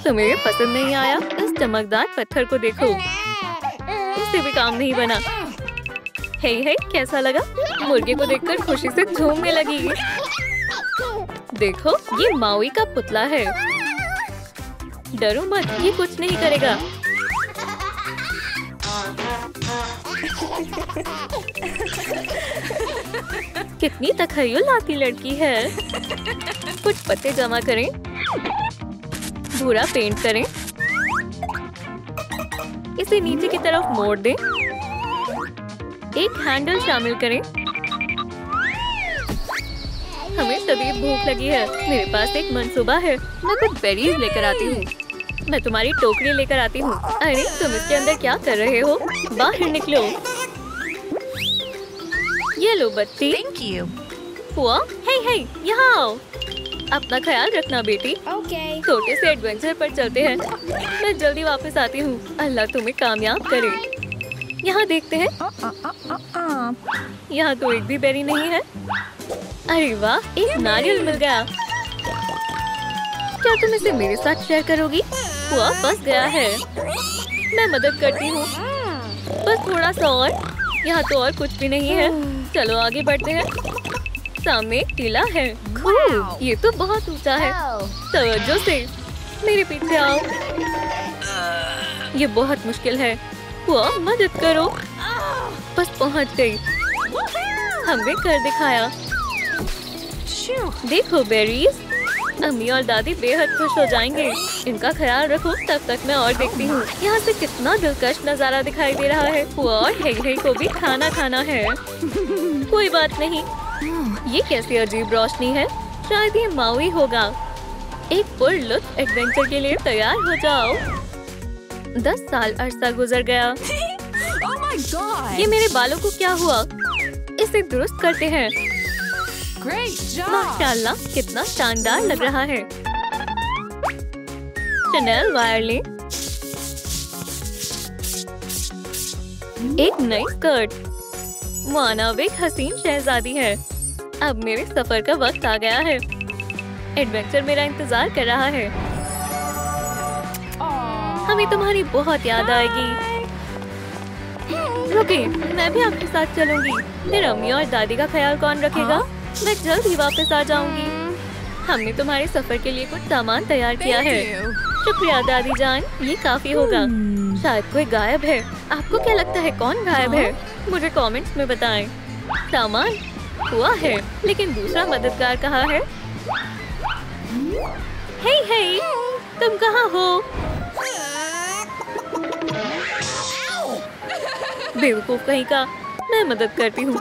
तुम्हें पसंद नहीं आया? इस चमकदार पत्थर को देखो। इससे भी काम नहीं बना। हे, कैसा लगा? मुर्गे को देखकर खुशी से झूमने लगी। देखो, ये माउई का पुतला है। डरो मत, ये कुछ नहीं करेगा। कितनी तखय्युल आती लड़की है। कुछ पत्ते जमा करें, भूरा पेंट करें, इसे नीचे की तरफ मोड़ दें, एक हैंडल शामिल करें। हमें शदीद भूख लगी है। मेरे पास एक मंसूबा है। मैं कुछ बेरीज लेकर आती हूँ। मैं तुम्हारी टोकरी लेकर आती हूँ। अरे, तुम इसके अंदर क्या कर रहे हो? बाहर निकलो। ये लो बत्ती। Thank you. हुआ? हे, यहाँ आओ। अपना ख्याल रखना बेटी। Okay. छोटे से एडवेंचर पर चलते हैं। मैं जल्दी वापस आती हूँ। अल्लाह तुम्हें कामयाब करे। यहाँ देखते हैं। यहाँ तो एक भी बेरी नहीं है। अरे वाह, एक नारियल मिल गया। क्या तुम इसे मेरे साथ शेयर करोगी? हुआ फंस गया है। मैं मदद करती हूँ। बस थोड़ा सा और। यहाँ तो और कुछ भी नहीं है। चलो आगे बढ़ते हैं। सामने एक टीला है। ये तो बहुत ऊंचा है। तवज्जो से मेरे पीछे आओ। ये बहुत मुश्किल है। हुआ मदद करो। बस पहुंच गई। हमने कर दिखाया। देखो बेरीज, अम्मी और दादी बेहद खुश हो जाएंगे। इनका ख्याल रखो, तब तक मैं और देखती हूँ। यहाँ से कितना दिलकश नजारा दिखाई दे रहा है। हुआ और हे को भी खाना खाना है। कोई बात नहीं। ये कैसी अजीब रोशनी है? शायद ये माउई होगा। एक पुरलुत्फ एडवेंचर के लिए तैयार हो जाओ। 10 साल अरसा गुजर गया। Oh my God. ये मेरे बालों को क्या हुआ? इसे दुरुस्त करते हैं। Great job. माशाल्लाह, कितना शानदार लग रहा है। शनेल वायर लें। एक नई स्कर्ट। मानव एक हसीन शहजादी है। अब मेरे सफर का वक्त आ गया है। एडवेंचर मेरा इंतजार कर रहा है। हमें तुम्हारी बहुत याद आएगी। रुके, मैं भी आपके साथ चलूंगी। फिर अम्मी और दादी का ख्याल कौन रखेगा? मैं जल्द ही वापस आ जाऊंगी। हमने तुम्हारे सफर के लिए कुछ सामान तैयार किया है। शुक्रिया दादी जान, ये काफी होगा। शायद कोई गायब है। आपको क्या लगता है कौन गायब है? मुझे कमेंट्स में बताएं। सामान हुआ है, लेकिन दूसरा मददगार कहाँ है? हे, तुम कहाँ हो? बेवकूफ कहीं का। मैं मदद करती हूँ।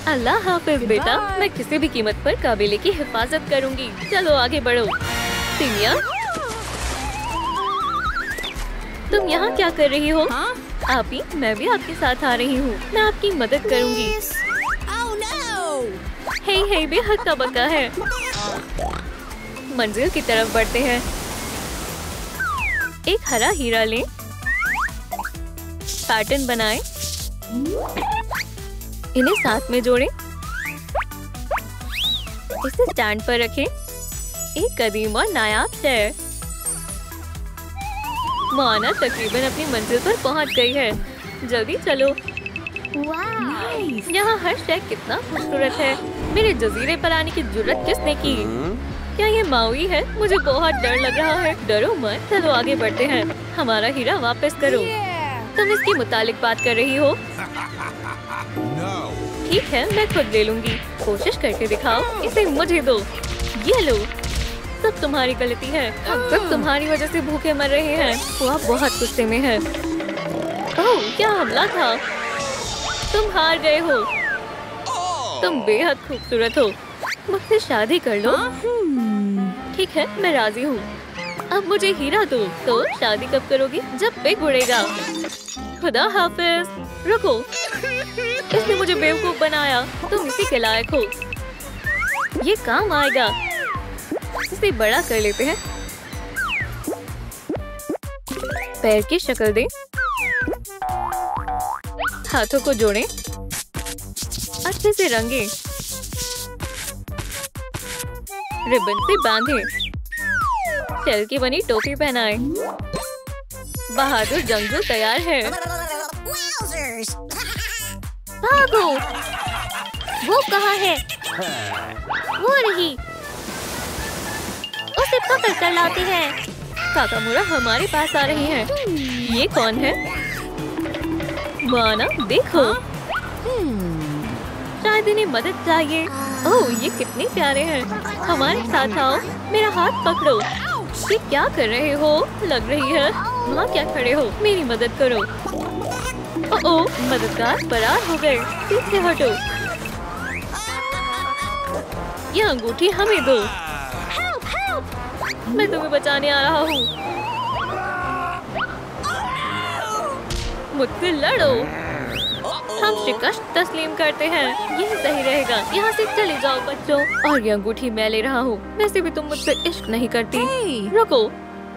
अल्लाह हाफिज बेटा। मैं किसी भी कीमत पर काबिले की हिफाजत करूंगी। चलो आगे बढ़ो। सिनिया, तुम यहाँ क्या कर रही हो? आप ही, मैं भी आपके साथ आ रही हूँ। मैं आपकी मदद करूंगी। हे, बेहद तबका है। मंजिल की तरफ बढ़ते हैं। एक हरा हीरा लें। पैटर्न बनाएं। इन्हें साथ में जोड़ें। इसे स्टैंड पर रखें। एक कदीम और नायाब शय। मोना तकरीबन अपनी मंजिल पर पहुंच गई है। जल्दी चलो। यहाँ हर शय कितना खूबसूरत है। मेरे जजीरे पर आने की जुर्रत किसने की? क्या ये माउई है? मुझे बहुत डर लग रहा है। डरो मत, चलो आगे बढ़ते हैं। हमारा हीरा वापस करो। तुम इसके मुतालिक बात कर रही हो? ठीक है, मैं खुद ले लूंगी। कोशिश करके दिखाओ। इसे मुझे दो। ये लो। सब तुम्हारी गलती है। हम सब तुम्हारी वजह से भूखे मर रहे हैं। वो आप बहुत गुस्से में है। ओह, क्या हमला था? तुम हार गए हो। तुम बेहद खूबसूरत हो। मुझसे शादी कर लो। ठीक है, मैं राजी हूँ। अब मुझे हीरा दो। तो शादी कब करोगी? जब पिग उड़ेगा। खुदा हाफिज। रुको, इसने मुझे बेवकूफ बनाया। तुम इसी के लायक हो। ये काम आएगा। इसे बड़ा कर लेते हैं। पैर की शक्ल दें। हाथों को जोड़ें। अच्छे से रंगें। रिबन से बांधें। शेल की बनी टोपी पहनाएं। बहादुर जंगजू तैयार है। भागो। वो कहाँ है? वो रही। उसे पकड़ कर लाते हैं। काकामुरा हमारे पास आ रही हैं। ये कौन है? माना, देखो। शायद इन्हें मदद चाहिए। ओह, ये कितने प्यारे हैं। हमारे साथ आओ। मेरा हाथ पकड़ो। ये क्या कर रहे हो? लग रही है। वहाँ क्या खड़े हो? मेरी मदद करो। ओह, मददगार फरार हो गए। पीछे हटो। ये अंगूठी हमें दो। मैं तुम्हें बचाने आ रहा हूँ। मुझसे लड़ो। हम शिकस्त तस्लीम करते हैं। यह सही रहेगा। यहाँ से चले जाओ बच्चों। और ये अंगूठी मैं ले रहा हूँ। वैसे भी तुम मुझसे इश्क नहीं करती। रुको,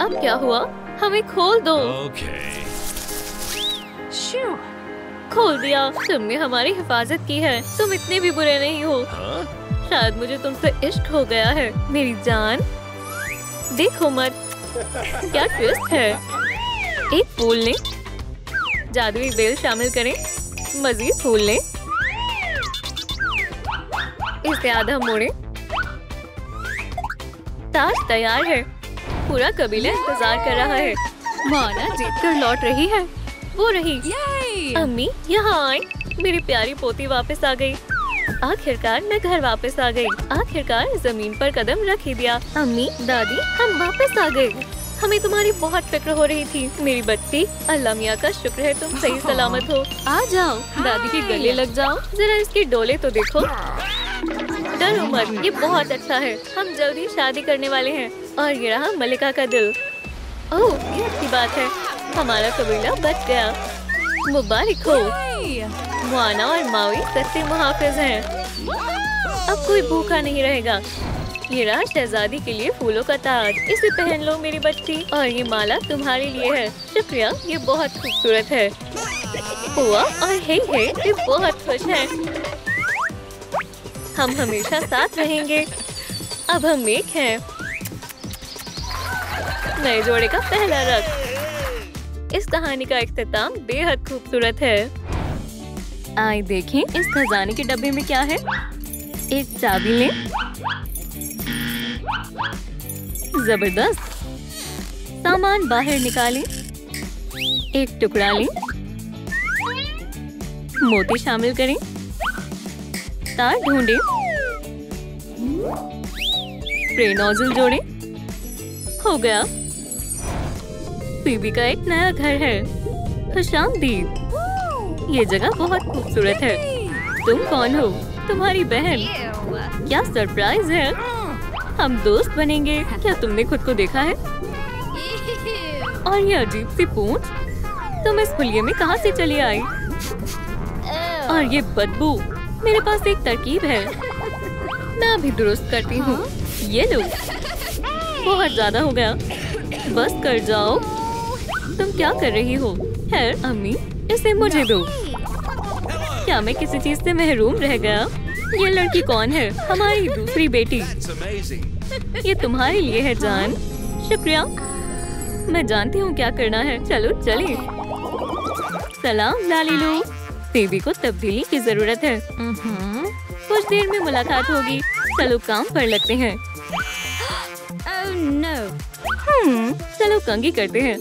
अब क्या हुआ? हमें खोल दो। Shoo. खोल दिया। तुमने हमारी हिफाजत की है। तुम इतने भी बुरे नहीं हो। शायद मुझे तुमसे इश्क हो गया है मेरी जान। देखो मत, क्या ट्विस्ट है। एक फूल लें, जादुई बेल शामिल करें, मजीद फूल लें, इसे आधा मोड़ें। ताज तैयार है। पूरा कबीला इंतजार कर रहा है। माना जीत कर लौट रही है। वो रही। Yay! अम्मी यहाँ आए। मेरी प्यारी पोती वापस आ गई। आखिरकार मैं घर वापस आ गई। आखिरकार जमीन पर कदम रख ही दिया। अम्मी, दादी, हम वापस आ गए। हमें तुम्हारी बहुत फिक्र हो रही थी मेरी बच्ची। अल्लाह मियाँ का शुक्र है तुम सही सलामत हो। आ जाओ, दादी के गले लग जाओ। जरा इसके डोले तो देखो। डरो मत, ये बहुत अच्छा है। हम जल्दी शादी करने वाले हैं। और ये रहा मलिका का दिल। ओह, ये अच्छी बात है। हमारा कबीला बच गया। मुबारक हो। Yay! मुआना और मावी सच्चे मुहाफिज हैं। अब कोई भूखा नहीं रहेगा। ये रहा शहजादी के लिए फूलों का ताज। इसे पहन लो मेरी बच्ची। और ये माला तुम्हारे लिए है। शुक्रिया, ये बहुत खूबसूरत है। हुआ और हे ये बहुत खुश है। हम हमेशा साथ रहेंगे। अब हम एक हैं। नए जोड़े का पहला रक्त। इस कहानी का इख्तिताम बेहद खूबसूरत है। आए देखें इस खजाने के डब्बे में क्या है। एक चाबी लें। जबरदस्त। सामान बाहर निकालें। एक टुकड़ा लें। मोती शामिल करें। तार ढूंढें। स्प्रे नोजल जोड़ें। हो गया। बीबी का एक नया घर है। खुशामदीद। ये जगह बहुत खूबसूरत है। तुम कौन हो? तुम्हारी बहन। क्या सरप्राइज है। हम दोस्त बनेंगे। क्या तुमने खुद को देखा है? और ये अजीब सी पूंछ। तुम इस खुलिये में कहाँ से चली आई? और ये बदबू। मेरे पास एक तरकीब है। मैं अभी दुरुस्त करती हूँ। ये लो। बहुत ज्यादा हो गया। बस कर जाओ। तुम क्या कर रही हो? खैर अम्मी, इसे मुझे दो। क्या मैं किसी चीज से महरूम रह गया? ये लड़की कौन है? हमारी दूसरी बेटी। ये तुम्हारे लिए है जान। शुक्रिया। मैं जानती हूँ क्या करना है। चलो चलिए। सलाम लालीलू। बेबी को तब्दीली की जरूरत है। कुछ देर में मुलाकात होगी। चलो काम पर लगते हैं। Oh no! चलो कंघी करते हैं।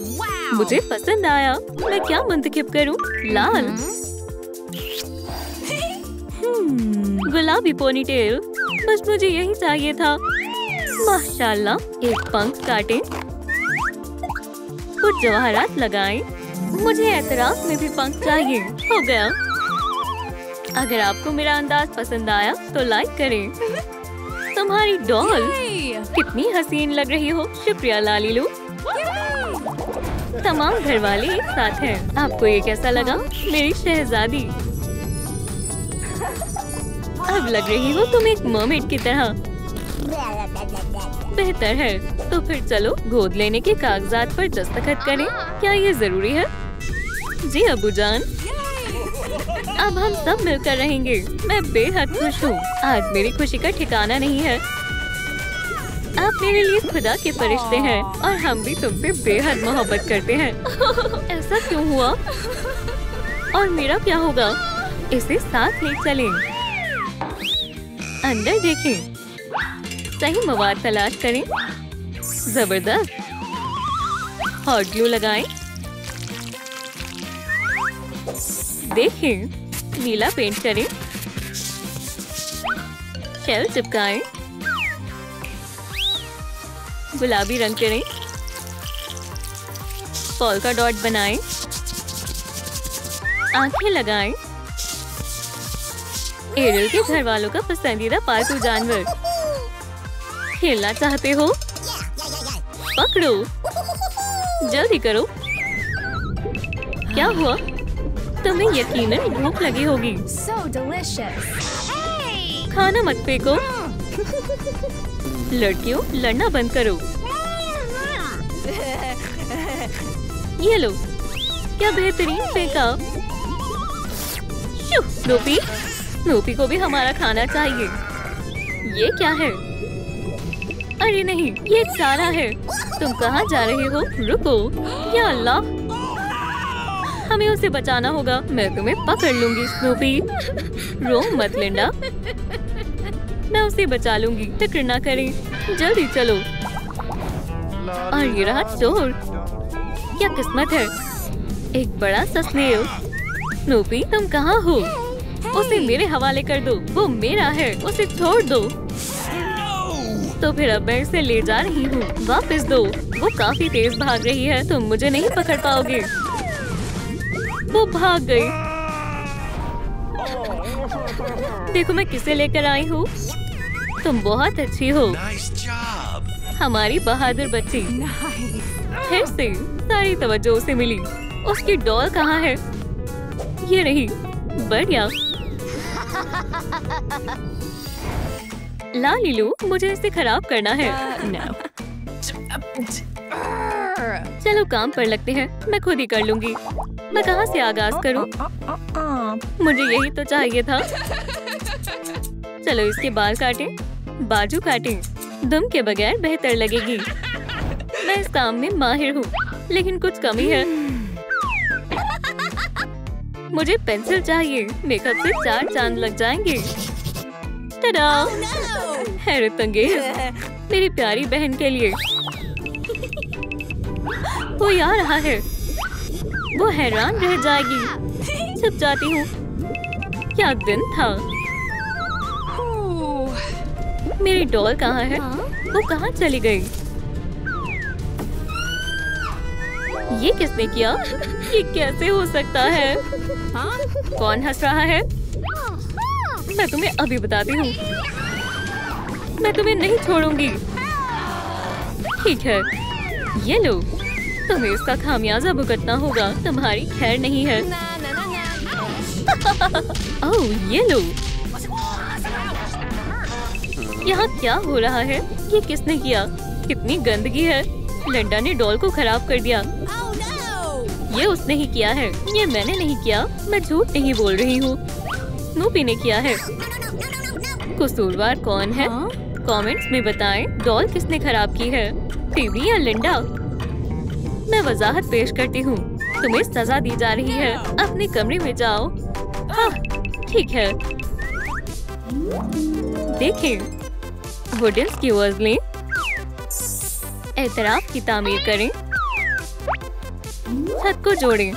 मुझे पसंद आया। मैं क्या मुंतखब करूं? लाल, गुलाबी पोनीटेल। बस मुझे यही चाहिए था। माशाल्लाह। एक पंख काटें। कुछ जवाहरात लगाएं। मुझे एतराफ में भी पंख चाहिए। हो गया। अगर आपको मेरा अंदाज पसंद आया तो लाइक करें। तुम्हारी डॉल Yay! कितनी हसीन लग रही हो। शुक्रिया लालीलू। तमाम घर वाले एक साथ हैं। आपको ये कैसा लगा मेरी शहजादी? अब लग रही हो तुम एक मर्मेड की तरह। बेहतर है। तो फिर चलो गोद लेने के कागजात पर दस्तखत करें। क्या ये जरूरी है? जी अबू जान। अब हम सब मिलकर रहेंगे। मैं बेहद खुश हूँ। आज मेरी खुशी का ठिकाना नहीं है। आप मेरे लिए खुदा के फरिश्ते हैं और हम भी तुमसे बेहद मोहब्बत करते हैं। ऐसा क्यों हुआ? और मेरा क्या होगा? इसे साथ ले चलें। अंदर देखें। सही मवाद तलाश करें। जबरदस्त। हॉट ग्लू लगाएं। देखें। नीला पेंट करें। शेल चिपकाएं। गुलाबी रंग करें। पोल्का डॉट बनाएं। आंखें लगाएं। एरियल के घर वालों का पसंदीदा पालतू जानवर। खेलना चाहते हो? पकड़ो। जल्दी करो। क्या हुआ? तुम्हें यकीनन भूख लगी होगी। So delicious. खाना मत फेंको। लड़कियों, लड़ना बंद करो। ये लो, क्या बेहतरीन फेंका। स्नूपी, स्नूपी को भी हमारा खाना चाहिए। ये क्या है? अरे नहीं, ये एक सारा है। तुम कहाँ जा रहे हो? रुको। या अल्लाह, हमें उसे बचाना होगा। मैं तुम्हें पकड़ लूंगी स्नूपी। रो मत लिंडा, मैं उसे बचा लूंगी। फिक्र ना करें, जल्दी चलो। और ये रहा चोर। क्या किस्मत है, एक बड़ा सा स्नेल। स्नूपी, तुम कहाँ हो? उसे मेरे हवाले कर दो, वो मेरा है, उसे छोड़ दो। तो फिर अब मैं इसे ले जा रही हूँ। वापस दो, वो काफी तेज भाग रही है, तुम मुझे नहीं पकड़ पाओगे। वो भाग गई। देखो मैं किसे लेकर आई हूँ। तुम बहुत अच्छी हो। Nice job. हमारी बहादुर बच्ची। फिर से सारी तवज्जो उसे मिली। उसकी डॉल कहाँ है? ये रही। बढ़िया। ला लीलू, मुझे इसे खराब करना है। चलो काम पर लगते हैं, मैं खुद ही कर लूंगी। मैं कहाँ से आगाज करूँ? मुझे यही तो चाहिए था। चलो इसके बाल काटें, बाजू काटें। दुम के बगैर बेहतर लगेगी। मैं इस काम में माहिर हूँ, लेकिन कुछ कमी है। मुझे पेंसिल चाहिए। मेकअप से 4 चांद लग जाएंगे। टडा! हैरत अंगेज, मेरी प्यारी बहन के लिए। वो आ रहा है। वो हैरान रह जाएगी। छुप जाती हूँ। क्या दिन था। मेरी डॉल कहाँ है? वो कहाँ चली गई? ये किसने किया? ये कैसे हो सकता है? कौन हंस रहा है? मैं तुम्हें अभी बताती हूँ। मैं तुम्हें नहीं छोड़ूंगी। ठीक है, ये लो, तुम्हें इसका खामियाजा भुगतना होगा। तुम्हारी खैर नहीं है। ओह, ये लो। यहाँ क्या हो रहा है? ये किसने किया? कितनी गंदगी है। लिंडा ने डॉल को खराब कर दिया। ये उसने ही किया है, ये मैंने नहीं किया। मैं झूठ नहीं बोल रही हूँ। स्नूपी ने किया है। कसूरवार कौन है? कमेंट्स में बताएं। डॉल किसने खराब की है, टीवी या लिंडा? मैं वजाहत पेश करती हूँ। तुम्हें सजा दी जा रही है। अपने कमरे में जाओ। हाँ, ठीक है। देखें, वुडन स्क्यूअर्स लें। एतराफ की तामीर करें। छत को जोड़ें।